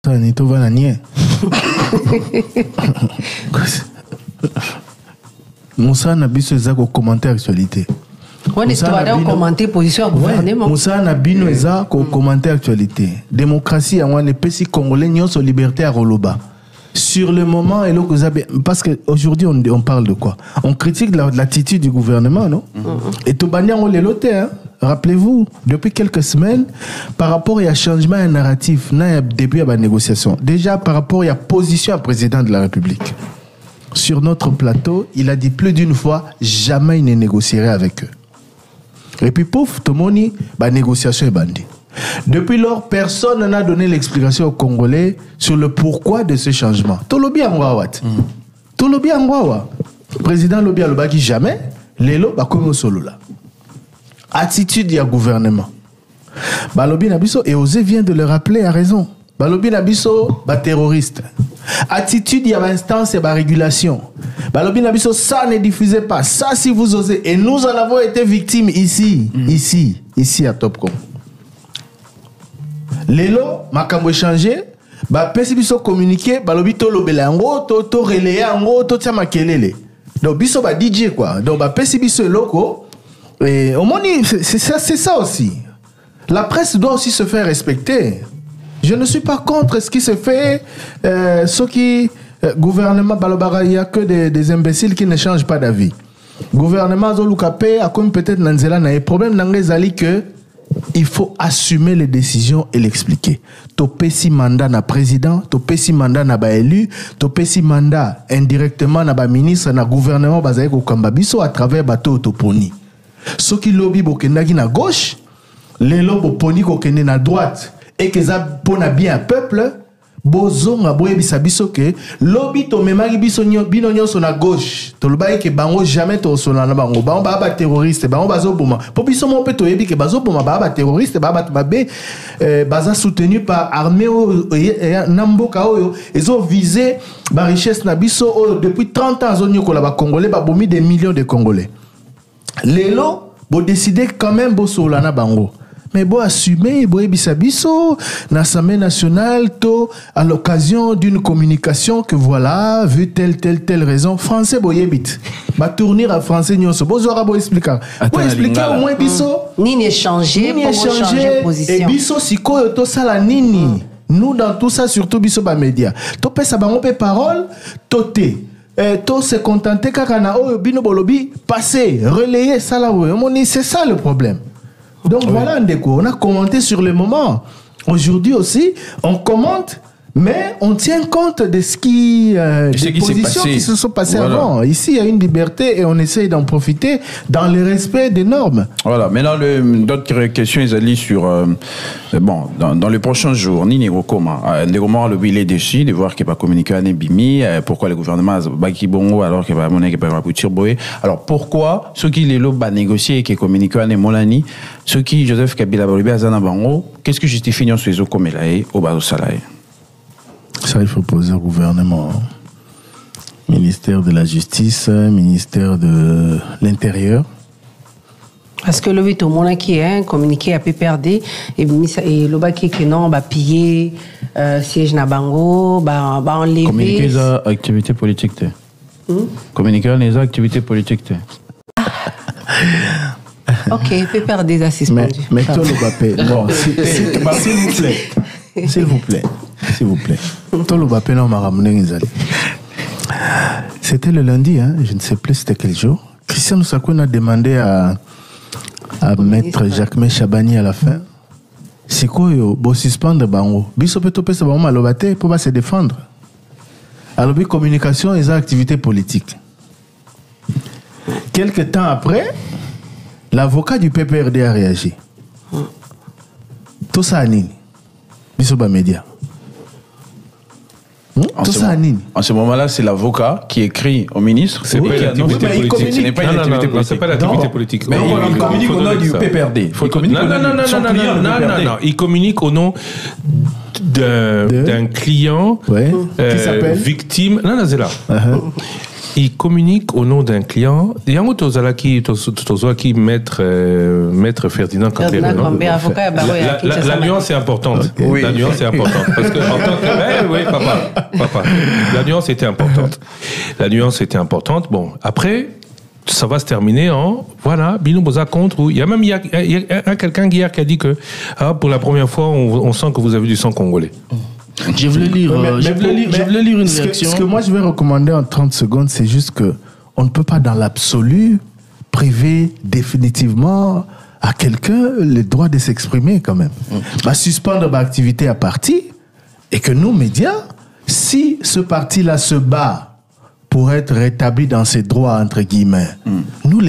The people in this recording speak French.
Tani to va nanie. Moussa Nabiso eza ko commenter actualité. On est doit commenter position gouvernement. Moussa Nabino eza ko commenter actualité. Démocratie a les pays congolais nyonso liberté à Roloba. Sur le moment, parce qu'aujourd'hui, on parle de quoi? On critique l'attitude du gouvernement, non? Et Tobania, on les lotait, hein? Rappelez-vous, depuis quelques semaines, par rapport à changement et narratif, depuis la négociation, déjà par rapport à la position du président de la République, sur notre plateau, il a dit plus d'une fois, jamais il ne négocierait avec eux. Et puis, pouf, tout le monde dit, la négociation est bandée. Depuis lors, personne n'a donné l'explication aux Congolais sur le pourquoi de ce changement. Tolobi Angwawat. Tolobi Angwawa. Président Lobi Alobaki jamais. Lelo, comme au solo là. Attitude du gouvernement. Balobi Nabiso, et Osé vient de le rappeler à raison. Balobi Nabiso, terroriste. Attitude, il y a instance et régulation. Balobi Nabiso, ça ne diffusez pas. Ça, si vous osez. Et nous en avons été victimes ici à Topcom. Lelo, makambo échangé, pesi biso communiquer, balobi to lobela ngo, to relayer ngo, to tia makelele. Donc biso DJ quoi. Donc pesi biso loko. Et au moins c'est ça aussi. La presse doit aussi se faire respecter. Je ne suis pas contre ce qui se fait, ce qui gouvernement balobara, il y a que des imbéciles qui ne changent pas d'avis. Gouvernement zolukape a comme peut-être nanzela na problème nangezali que il faut assumer les décisions et l'expliquer. Topé si mandat na président, topé si mandat na ba élu, topé si mandat indirectement na ba ministre na gouvernement bazaye ko kambabiso à travers bateau toponi. Ce qui lobby bokendaki na gauche, les lobby poni ko kende na droite et que ça pona bien un peuple, bozonga boyebisa biso ke lobby to memaki biso bino nyonso na gauche. To lobaye ke bango jamais to sona na bango. Bango ba terroriste, bango bazoboma. Po biso mo pe to yebi ke bazoboma ba terroriste, ba babe baza soutenu par armée namboka oyo ezo viser ba richesse na biso depuis 30 ans zonyo ko la ba congolais ba bomi des millions de congolais. Lelo bo décider quand même bo sola na bango. Mais bon, assumer, biso, l'Assemblée nationale, à l'occasion d'une communication que voilà, vu telle raison, français, boyebit. Va tourner à français, nyonso. Bozora, bo expliquer. Bo expliquer au moins biso. Ni échanger, ni échanger. Et biso, siko, to sala nini. Nous, dans tout ça, surtout biso, ba média. To pe sa bango pe parole, toté. To se contenter, kakana, bino bolobi, passer, relayer, ça là, c'est ça le problème. Donc voilà, Ndeko, on a commenté sur le moment. Aujourd'hui aussi, on commente, mais on tient compte de ce qui, des positions qui se sont passées avant. Ici, il y a une liberté et on essaye d'en profiter dans le respect des normes. Voilà. Maintenant, d'autres questions, ils allaient sur, dans les prochains jours, Nini Rokoma, le bilan est déçu de voir qu'il n'y a pas communiqué à Nebimi, pourquoi le gouvernement a Baki Bongo alors qu'il n'y a pas monnaie qui peut pas Boé. Alors pourquoi ceux qui les lobes négocier et qui communiquent à Nemolani, ceux qui Joseph Kabila Balobi Azana Bango, qu'est-ce que justifie sur les eaux comme il au bas au salaire? Ça, il faut poser au gouvernement. Ministère de la Justice, ministère de l'Intérieur. Parce que le 8 au monde qui est communiqué à PPRD et le bas qui non, bah piller siège na bango, bah enlever. Communiquer les activités politiques. Communiquer les activités politiques. Ok, PPRD des assistants. Mais tout le bapé. Bon, s'il vous plaît. S'il vous plaît. S'il vous plaît. Tout le bapé non m'a ramené. C'était le lundi, hein, je ne sais plus c'était quel jour. Christian Oussakoun a demandé à Maître Jacques Chabani à la fin. C'est quoi, bon, suspendre bango. Biso peut topé sa bango malobate pour pas se défendre. Alors, communication et activités politiques. Quelque temps après, l'avocat du PPRD a réagi. Tout ça, Nini. Biso ba média. En ce moment-là, c'est l'avocat qui écrit au ministre. C'est pas l'activité politique. Ce n'est pas une activité politique. C'est pas l'activité politique. Mais il communique au nom du PPRD. Non. Il communique au nom d'un client qui s'appelle victime. Non, c'est là. il communique au nom d'un client. Il y a un autre qui maître Ferdinand Cambé. La nuance est importante. Okay. Oui. La nuance est importante. Parce que en tant que... oui, papa. La nuance était importante. Bon, après, ça va se terminer en... Voilà, Bino Boza contre... Il y a quelqu'un hier qui a dit que pour la première fois, on sent que vous avez du sang congolais. Je voulais lire une réaction. Ce que moi, je vais recommander en 30 secondes, c'est juste que on ne peut pas, dans l'absolu, priver définitivement à quelqu'un le droit de s'exprimer, quand même. Suspendre l'activité à parti, et que nous, médias, si ce parti-là se bat pour être rétabli dans ses droits, entre guillemets, nous,